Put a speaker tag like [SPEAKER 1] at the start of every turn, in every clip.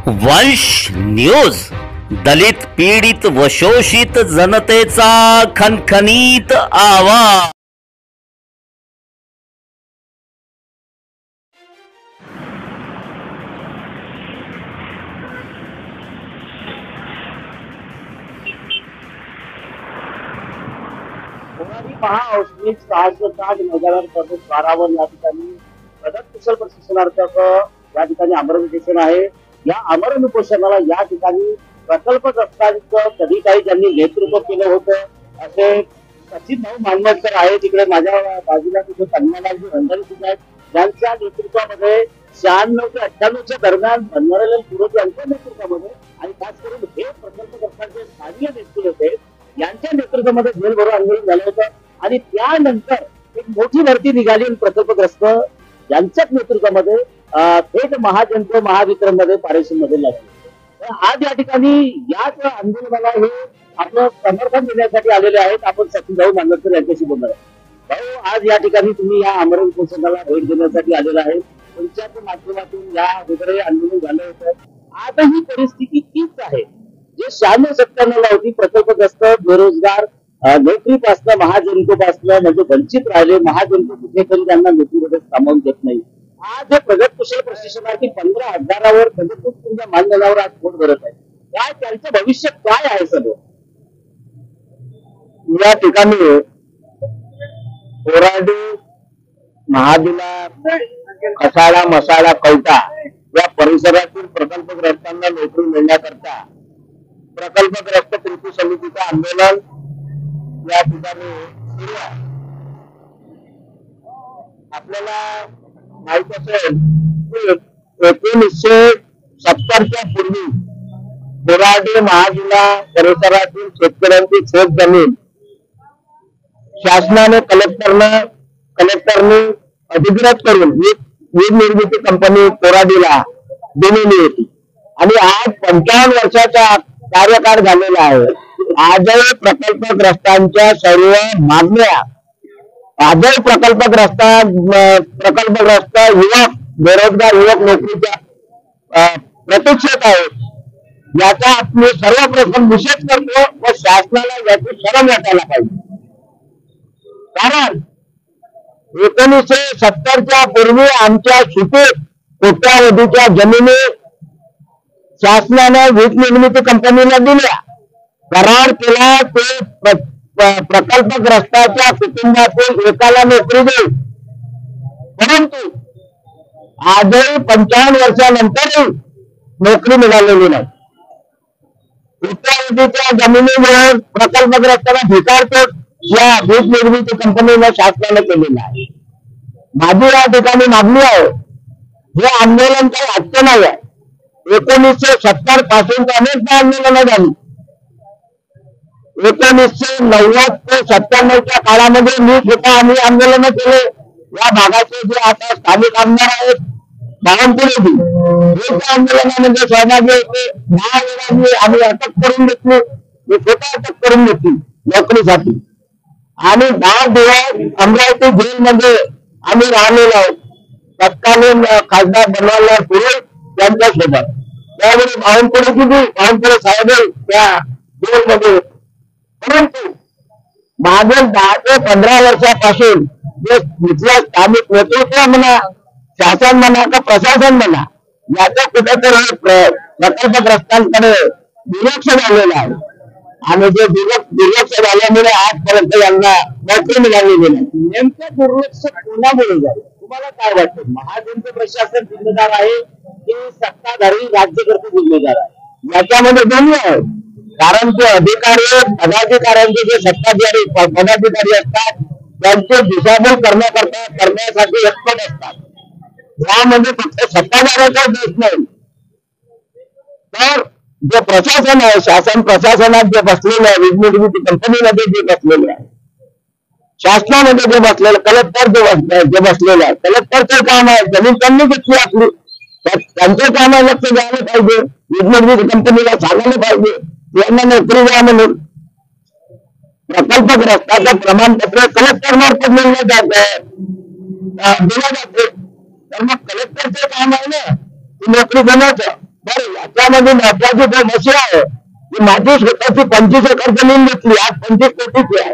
[SPEAKER 1] वंश न्यूज, दलित पीडित व शोषित जनतेचा खणखणीत आवाज।
[SPEAKER 2] महाऔष्णिक सहस्त्रकाठ नगर प्रदेश 12 या ठिकाणी प्रगत कुशल प्रशिक्षणार्थक या ठिकाणी आमरण उपोषण आहे। या आमरण उपोषणाला या ठिकाणी प्रकल्पग्रस्तांचं कधी काही ज्यांनी नेतृत्व केलं होतं असे सचिन भाऊ मानवडकर आहे। तिकडे माझ्या बाजूला तिथे कन्यालालजी रंजन सुद्धा आहेत, ज्यांच्या नेतृत्वामध्ये 96 ते 98च्या दरम्यान बनवलेल्या पुरोहित यांच्या नेतृत्वामध्ये आणि खास करून हे प्रकल्पग्रस्तांचे स्थानीय नेतृत्व होते, यांच्या नेतृत्वामध्ये जेलभरो आंदोलन झालं होतं आणि त्यानंतर एक मोठी भरती निघाली प्रकल्पग्रस्त यांच्याच नेतृत्वामध्ये थेट महाजनको महावितरण मध्ये पारेषण मध्ये लागले। आज या ठिकाणी याच आंदोलनाला हे आपलं समर्थन देण्यासाठी आलेले आहेत। आपण सचिन भाऊ मानवडकर यांच्याशी बोलणार आहोत। भाऊ, आज या ठिकाणी तुम्ही या आमरण उपोषणाला भेट देण्यासाठी आलेला आहे। तुमच्याच माध्यमातून या वगैरे आंदोलन झालं होतं। आजही परिस्थिती तीच आहे जे 96-97 ला होती। प्रकल्पग्रस्त बेरोजगार नोकरीपासनं महाजनकोपासनं म्हणजे वंचित राहिले। महाजनको कुठेतरी त्यांना नोकरीमध्ये सामावून घेत नाही। आज हे प्रगत कुशल प्रशिक्षणार्थी 15,000वर म्हणजे खूप तुमच्या मानधनावर आज पोट भरत आहे। काय त्यांचं भविष्य काय आहे? सर्व
[SPEAKER 3] या ठिकाणी कोराडी, महादिला, खसाळा, मसाळा, कवटा या परिसरातील प्रकल्पग्रस्तांना नोकरी मिळण्याकरता प्रकल्पग्रस्त कृती समितीचं आंदोलन या ठिकाणी सुरू आहे। आपल्याला माहित असेल की 1970च्या पूर्वी कोराडी, महादिला परिसरातील शेतकऱ्यांची शेत जमीन शासनाने कलेक्टरने अधिग्रहित करून वीज निर्मिती कंपनी कोराडीला दिलेली होती आणि आज 55 वर्षाचा कार्यकाळ झालेला आहे। आजही प्रकल्पग्रस्तांच्या सर्व मागण्या आजही प्रकल्पग्रस्त युवक, बेरोजगार युवक नोकरीच्या प्रतीक्षेत आहेत। याचा आपण सर्वप्रथम निषेध करतो व शासनाला याची शरम वाटायला पाहिजे। कारण 1970च्या पूर्वी आमच्या सुपीक कोट्यावधीच्या जमिनी शासनाने वीज निर्मिती कंपनीला दिल्या, करार केला ते प्रकल्पग्रस्ताच्या कुटुंबातील एकाला नोकरी देईल। परंतु आजही 55 वर्षानंतरही नोकरी मिळालेली नाही। कोट्यावधीच्या जमिनीमुळे प्रकल्पग्रस्तांना भिकारतोड या वीज निर्मिती कंपनीने शासनाने केलेला आहे। माझी या ठिकाणी मागणी आहे, हे आंदोलन काही आजचं नाही आहे। 1970 पासून अनेक आंदोलनं झाली। 1990 ते 97च्या काळामध्ये मी स्वतः आम्ही आंदोलनं केले। या भागाचे जे आता स्थानिक आमदार आहेत बावनकुळेजी, हे त्या आंदोलनामध्ये सहभागी होते। 10 वेळा आम्ही अटक करून घेतली, मी स्वतः अटक करून घेतली नोकरीसाठी आणि 10 दिवस अमरावती जेलमध्ये आम्ही राहिलेलो आहोत तत्कालीन खासदार बनवारीलाल पुरोहित यांच्यासोबत। त्यावेळी बावनकुळे साहेब त्या जेलमध्ये। परंतु मागील 10 ते 15 वर्षापासून जे तिथल्या स्थानिक नेतृत्व म्हणा, शासन म्हणा का प्रशासन म्हणा, याचा कुठेतरी प्रकल्पग्रस्तांकडे दुर्लक्ष झालेलं आहे आणि जे दुर्लक्ष झाल्यामुळे आजपर्यंत यांना नोकरी मिळालेली नाही।
[SPEAKER 2] नेमकं दुर्लक्ष कोणामुळे झालं तुम्हाला काय वाटतं? महाजनचं प्रशासन जिम्मेदार आहे की सत्ताधारी राज्यकर्ते जिम्मेदार आहे?
[SPEAKER 3] याच्यामध्ये दोन्ही आहे। कारण ते अधिकारी पदाधिकाऱ्यांचे जे सत्ताधारी पदाधिकारी असतात त्यांचे दिशाभूल करण्यासाठी एक्सपर्ट असतात। यामध्ये फक्त सत्ताधाऱ्याचा दोष नाही, तर जे प्रशासन आहे, शासन प्रशासनात जे बसलेलं आहे, वीज निर्मिती कंपनीमध्ये जे बसलेले आहे, शासनामध्ये जे बसलेलं कलेक्टर जे बसलेलं आहे, कलेक्टरचं काम आहे जमीन त्यांनी घेतली आपली, त्यांचं काम आहे लक्ष द्यायला पाहिजे, वीज निर्मिती कंपनीला सांगायला पाहिजे यांना नोकरी द्या म्हणून। प्रकल्पग्रस्ताचं प्रमाणपत्र कलेक्टर मार्फत दिलं जाते, तर मग कलेक्टरचं काम आहे ना ती नोकरी देण्याचं। बरं, त्याच्यामध्ये महत्वाची गोष्ट अशी आहे की माझी स्वतःची 25 एकर जमीन घेतली, आज 25 कोटीची आहे.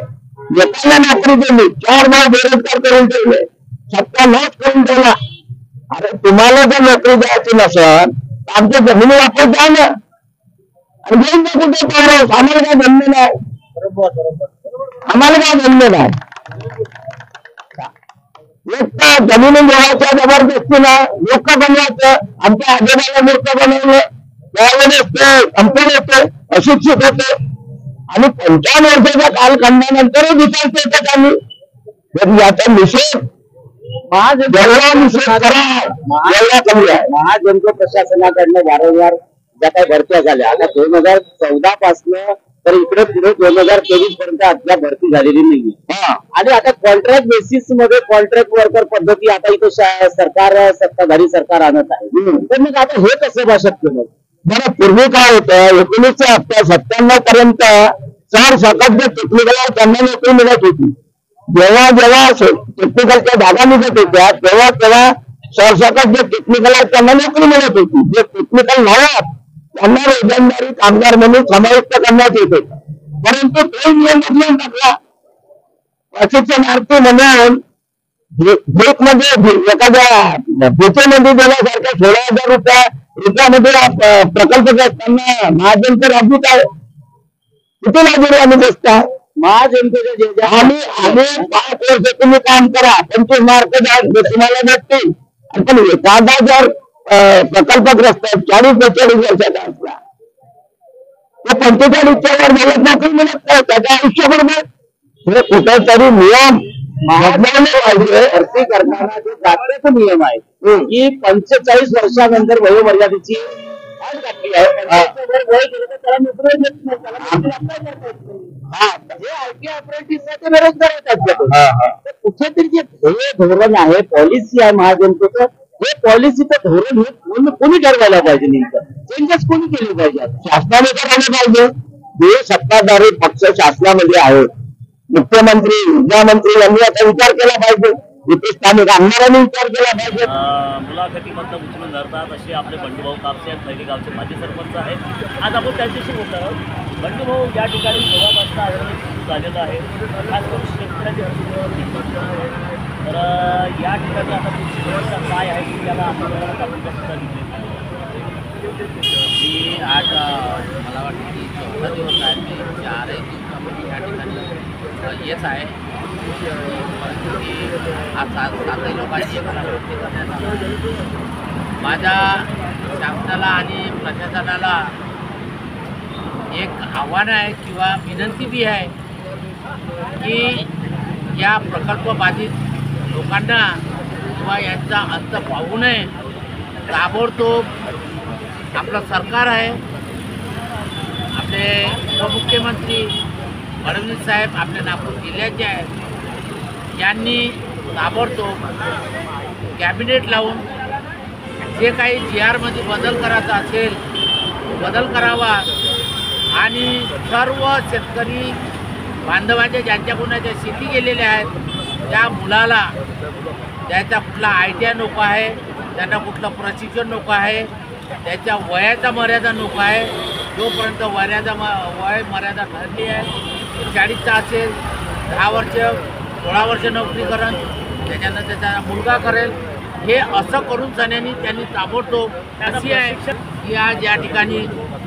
[SPEAKER 3] लोकांना नोकरी दिली, 4 नाव बेरोजगार करून ठेवले, सत्ता नाश करून ठेवला. अरे तुम्हाला जर नोकरी द्यायची नसेल तर आमच्या जमिनी वापस द्या ना, आणि घेऊन जा कुठे पाहणार. आम्हाला काय जमलं नाही, आम्हाला काय जमलं नाही. एक तर जमिनी मिळायच्या जबरदस्तीनं लोक बनवायचं, आमच्या आजोबाला मूर्ख बनवलं. त्यावेळेस ते संपूर्ण होते, अशिक्षित होते, आणि 55 वर्षाच्या कालखंडानंतरही विचारते येतात आम्ही. तर याचा निषेध
[SPEAKER 2] महाजनको प्रशासनाकडनं वारंवार ज्या काही भरत्या झाल्या, आता 2014 पासून तर इकडे पुढे 2023 पर्यंत अद्याप भरती झालेली नाही. आणि आता कॉन्ट्रॅक्ट बेसिस मध्ये कॉन्ट्रॅक्ट वर्कर पद्धती आता इथे सरकार, सत्ताधारी सरकार आणत आहे. तर मग आता हे कसं बा शक्य? मग
[SPEAKER 3] बरं, पूर्वी काय होतं, 1997 पर्यंत सरसकट जे टेक्निकल आहे त्यांना नोकरी मिळत होती. जेव्हा जेव्हा टेक्निकलच्या जागा निघत होत्या तेव्हा तेव्हा सरसकट जे टेक्निकल आहे त्यांना नोकरी मिळत होती. जे टेक्निकल नाही त्यांना रोजंदारी कामगार म्हणून समाविष्ट करण्यात येते. परंतु तो नियम बदलून टाकला. प्रशिक्षणार्थी म्हणून मध्ये एखाद्या भूतेमध्ये देण्यासारख्या 16,000 रुपयामध्ये प्रकल्पग्रस्तांना महाजनचं राबवीत आहे. किती नागरिक आम्ही बसता
[SPEAKER 2] महाजनतेच्या
[SPEAKER 3] आम्ही 5 वर्ष तुम्ही काम करा, 25 मार्क तुम्हाला भेटतील. पण एखादा जर प्रकल्पग्रस्त 40-45 वर्षाचा असला तो 45च्या वर मला नोकरी मिळत नाही, त्याच्या आयुष्याबरोबर. हे कुठेतरी नियम बदलायला पाहिजे.
[SPEAKER 2] भरती करताना जे जागृत नियम आहे की 45 वर्षानंतर वयोमर्यादेची अट घातली आहे. 45 वय गेलं तर त्याला नोकरी देत नाही, त्याला नोकरी apply करता येत नाही. जे आयटी अप्रेंटिस आहे ते बेरोजगार आहेत. कुठेतरी जे धोरण आहे, पॉलिसी आहे महाजनतेचं, हे पॉलिसीचं धोरण हे कोणी ठरवायला पाहिजे? नेमकं चेंजेस कोणी केले पाहिजे?
[SPEAKER 3] शासनाने करायला पाहिजे. जे सत्ताधारी पक्ष शासनामध्ये आहेत, मुख्यमंत्री, गृहमंत्री यांनी आता विचार केला पाहिजे. इथे स्थानिक आमदारांनी विचार केला पाहिजे.
[SPEAKER 1] मुलाखतीमधनं उचलून धरतात असे आपले बंडूभाऊ कापसे आहेत, खैरी गावचे माजी सरपंच आहेत. आज आपण त्यांच्याशी बोलणार आहोत. बंडूभाऊ, या ठिकाणी जेव्हापासून आंदोलन सुरू झालेलं आहे, खास करून शेतकऱ्याच्या तर या ठिकाणी आता तुमची व्यवस्था काय आहे की त्याला आंदोलनात आपण कसं
[SPEAKER 4] मी आज मला वाटतं की 14 दिवस आहेत, मी 4 दिवसामध्ये या ठिकाणी येत आहे. परिस्थिती आज 7 लोकांची एकत्र करण्यात आली. माझ्या शासनाला आणि प्रशासनाला एक आव्हान आहे किंवा विनंती बी आहे की या प्रकल्प बाधित लोकांना किंवा यांचा अंत पाहू नये. ताबडतोब आपलं सरकार आहे, आपले उपमुख्यमंत्री फडणवीस साहेब आपल्या नागपूर जिल्ह्याचे आहेत, यांनी ताबडतोब कॅबिनेट लावून जे काही GR मध्ये बदल करायचा असेल बदल करावा आणि सर्व शेतकरी बांधवांच्या ज्यांच्या कोणाच्या शेती गेलेल्या आहेत त्या मुलाला त्याचा कुठला ITI नको आहे, त्यांना कुठलं प्रशिक्षण नको आहे, त्याच्या वयाचा मर्यादा नको आहे. जोपर्यंत वय मर्यादा ठरली आहे 40चा असेल, 10 वर्ष 16 वर्ष नोकरी करेल, त्याच्यानंतर त्याचा मुलगा करेल. हे असं करून सन्यानी त्यांनी ताबडतोब अशी आहे की आज या ठिकाणी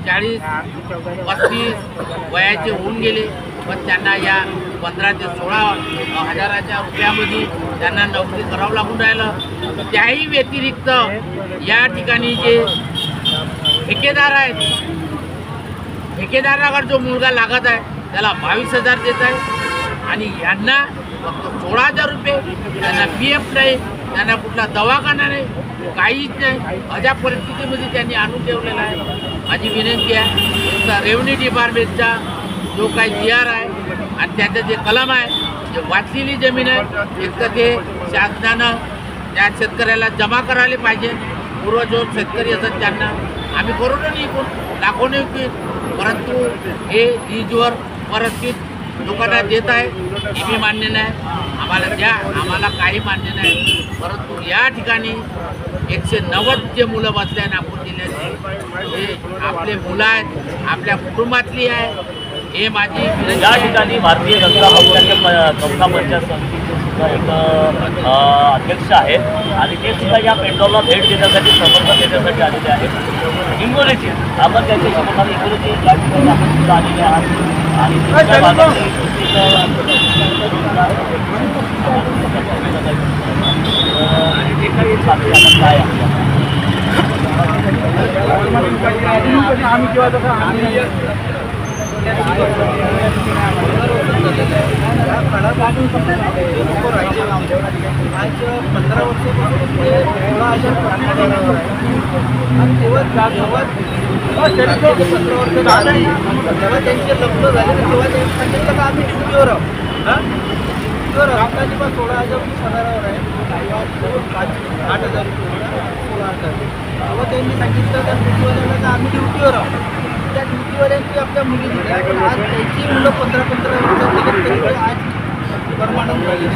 [SPEAKER 4] 40-35 वयाचे होऊन गेले, पण त्यांना या 15 ते 16 हजाराच्या रुपयामध्ये त्यांना नोकरी करावं लागून राहिलं. त्याही व्यतिरिक्त या ठिकाणी जे ठेकेदार आहेत, ठेकेदाराकडे जो मुलगा लागत आहे त्याला 22,000 देत आहे आणि यांना फक्त 16,000 रुपये. त्यांना PF नाही, त्यांना कुठला दवाखाना नाही, काहीच नाही. अशा परिस्थितीमध्ये त्यांनी आणून ठेवलेला आहे. माझी विनंती आहे रेव्हन्यू डिपार्टमेंटचा जो काही GR आहे आणि त्याचं जे कलम आहे, जे वाचलेली जमीन आहे, एक तर ते शासनानं त्या शेतकऱ्याला जमा करायला पाहिजे. पूर्व जो शेतकरी असतात त्यांना आम्ही करोडोनी विकून लाखोनी विकून, परंतु हे लीजवर परस्थित लोकांना देत आहे. हे मान्य नाही, आम्हाला द्या, आम्हाला काही मान्य नाही. परंतु या ठिकाणी 190 जे मुलं बसले आहे नागपूर जिल्ह्यात हे आपले मुलं आहेत, आपल्या कुटुंबातली आहे. हे माझी
[SPEAKER 1] या ठिकाणी भारतीय जनता पक्षाचे कमला पंचायत समितीचे सुद्धा एक अध्यक्ष आहेत आणि ते सुद्धा या पेट्रोलला भेट देण्यासाठी समर्थन देण्यासाठी आलेले आहेत. हिंगोलीचे आपण त्यांच्याशी बोलणार. हिंगोलीचे या ठिकाणी आपण सुद्धा आलेले आहात आणि दुसऱ्या भागातील एकाही बातमी आपण काय
[SPEAKER 5] त्यांनी सांगितलं त्या ड्युटीवाल्याला आम्ही ड्युटीवर आहोत. त्या ड्युटीवाल्यांची आपल्या मुली दिल्या पण आज त्यांची मुलं 15-15 वर्षात तरी आज परमानंट झाली.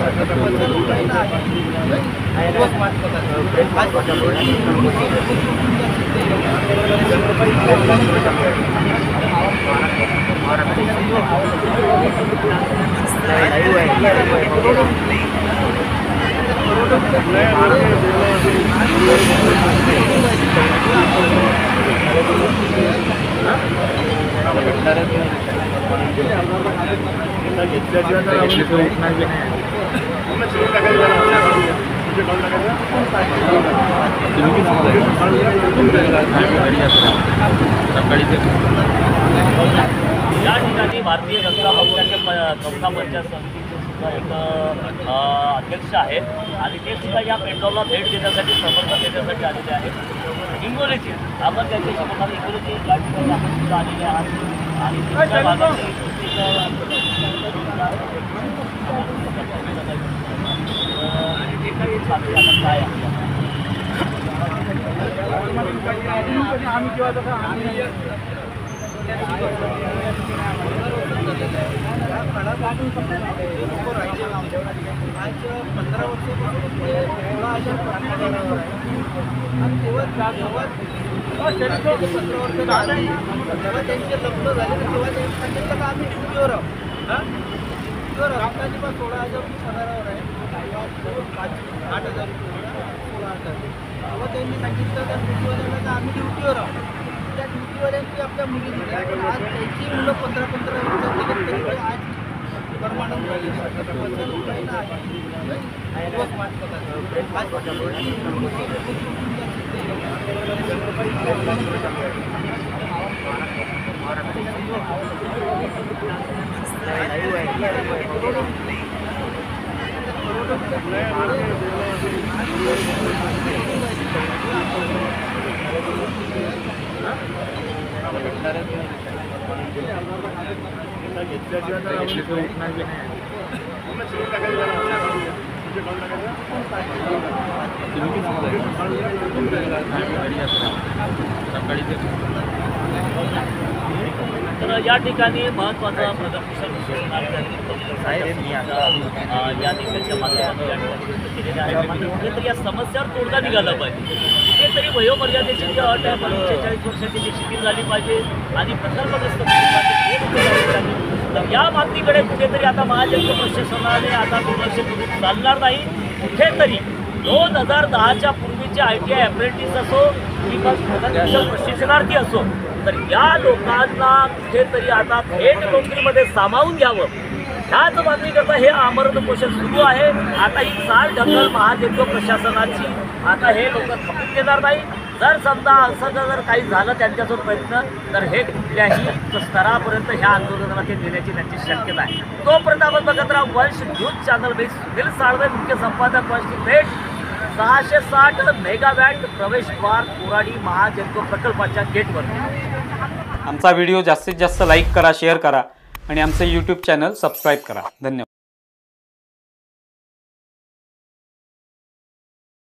[SPEAKER 1] या ठिकाणी भारतीय जनता पक्षाचे कमला पंचायत समितीचे सुद्धा एक अध्यक्ष आहेत आणि ते सुद्धा या पेट्रोलला भेट देण्यासाठी समर्थन देण्यासाठी आलेले आहेत. हिंगोलीचे आपण त्यांच्याशी बोलणार. हिंगोलीचे या ठिकाणी आपण सुद्धा आलेले आहात आणि दुसऱ्या भागातील एकाही बातमी आपण काय
[SPEAKER 5] त्यांचे लग्न झाले तेव्हा त्यांनी सांगितलं का आम्ही ड्युटीवर आहोत. तर आपल्याची पण 16,000 पगारावर आहे, 8,000 16,000. तेव्हा त्यांनी सांगितलं त्या ड्युटीवाल्याला का आम्ही ड्युटीवर आहोत. त्या ड्युटीवाल्यांची आपल्या मुली दिल्या पण आज त्यांची मुलं 15-15 वर्षात तरी आज परमानंट झाली.
[SPEAKER 1] तर या ठिकाणी महत्त्वाचा प्रदर्शन या ठिकाणच्या माध्यमातून या ठिकाणी केलेले आहे. कुठेतरी या समस्यावर तोडगा निघाला पाहिजे. कुठेतरी वयोमर्यादेची जी अट आहे 45 वर्षाची ती शिथिल झाली पाहिजे आणि प्रकल्पग्रस्त तर या मागणीकडे कुठेतरी आता महाजन प्रशासनाने आता दुर्लक्ष करून चालणार नाही. कुठेतरी 2010च्या पूर्वीचे ITI अप्रेंटिस असो किंवा प्रशिक्षणार्थी असो तर या लोकांना कुठेतरी आता थेट नोकरीमध्ये सामावून घ्यावं ह्याच मागणीकरता हे आमरण उपोषण सुरू आहे. आता ही चाल ढकल महाजन प्रशासनाची आता हे लोक थांबून देणार नाही. जर समजा असं जर काही झालं त्यांच्यासोबत प्रयत्न तर हे कुठल्याही स्तरापर्यंत ह्या आंदोलनाला ते देण्याची त्यांची शक्यता आहे. तोपर्यंत आपण बघत राहा वंश न्यूज चॅनल. मी सुनील साळवे, मुख्य संपादक, वंश भेट. 660 मेगावॅट प्रवेशद्वार कोराडी महाजन प्रकल्पाच्या गेटवर.
[SPEAKER 6] आमचा व्हिडिओ जास्तीत जास्त लाईक करा, शेअर करा आणि आमचे यूट्यूब चॅनल सबस्क्राईब करा. धन्यवाद.